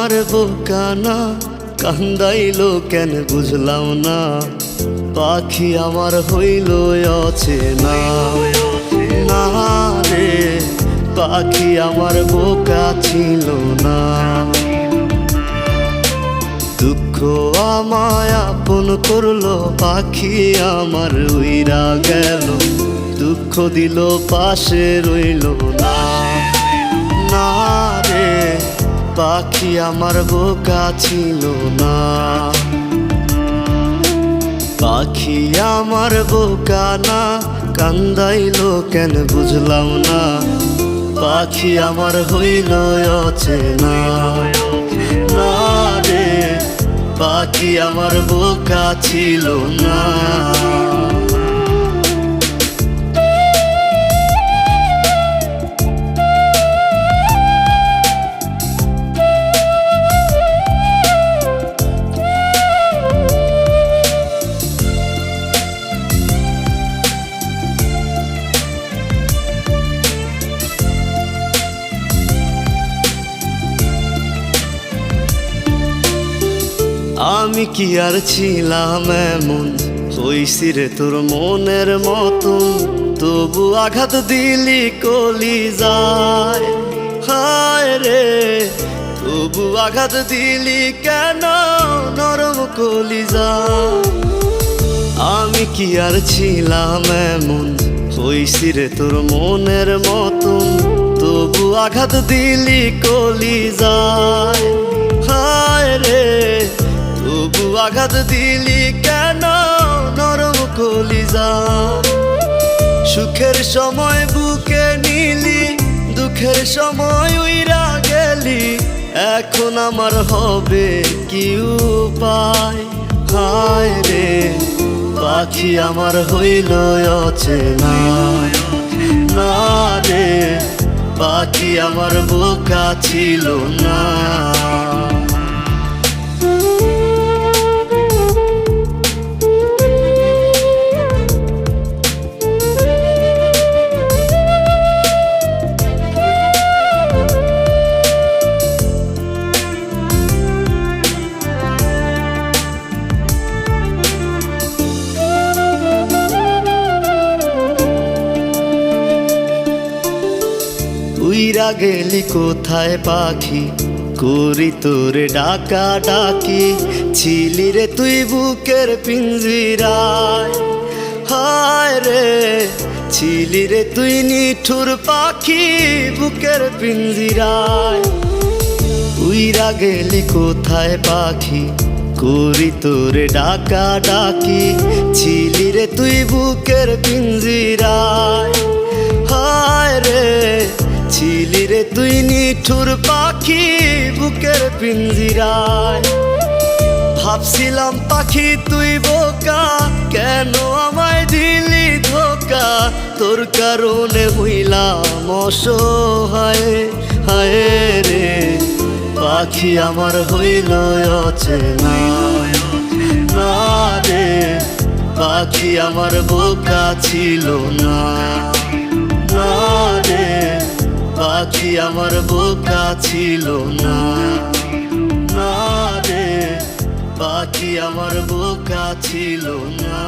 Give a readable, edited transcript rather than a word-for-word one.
আমার বোকা না, কান্দাইলো কেন বুঝলাম না। পাখি আমার হইল অচেনা, না রে পাখি আমার বোকা ছিল না। দুঃখ আমায় আপন করলো, পাখি আমার উইরা গেল। দুঃখ দিল পাশে রইল না, না রে পাখি আমার বোকা ছিল না। পাখি আমার বোকা না, কান্দাইলো কেন বুঝলাম না। পাখি আমার হইল অচেনা, না রে পাখি আমার বোকা ছিল না। আমি কি আর ছিলাম এমন, হইছি রে তোর মনের মতন। তবু আঘাত দিলি কলিজায়, হায় রে তবু আঘাত দিলি কেন নরম কলিজায়। আমি কি আর ছিলাম এমন, হইছি রে তোর মনের মতন। তবু আঘাত দিলি কলিজায়, হায় রে তবু আঘাত দিলি কেন নরম কলিজায়। সুখের সময় বুকে নিলি, দুঃখের সময় উইরা গেলি। এখন আমার হবে কি উপায়, হায় রে পাখি আমার হইল অচেনা, না রে পাখি আমার বোকা ছিল না। উইরা গেলি কোথায় পাখি, করি তোরে ডাকা ডাকি। ছিলি রে তুই বুকের পিঞ্জিরায়, হায় রে ছিলি রে তুই নিঠুর পাখি বুকের পিঞ্জিরায়। উইরা গেলি কোথায় পাখি, করি তোরে ডাকা ডাকি। ছিলি রে তুই বুকের পিঞ্জিরায়, হায় রে ছিলি রে তুই নিঠুর পাখি বুকের পিঞ্জিরায়। ভাবছিলাম পাখি তুই বোকা, কেন আমায় দিলি ধোকা। তোর কারণে হইলাম অসহায়, হায় রে পাখি আমার হইল অচেনা, না রে পাখি আমার বোকা ছিল না, না রে পাখি আমার বোকা ছিল না, না রে পাখি আমার বোকা ছিল না।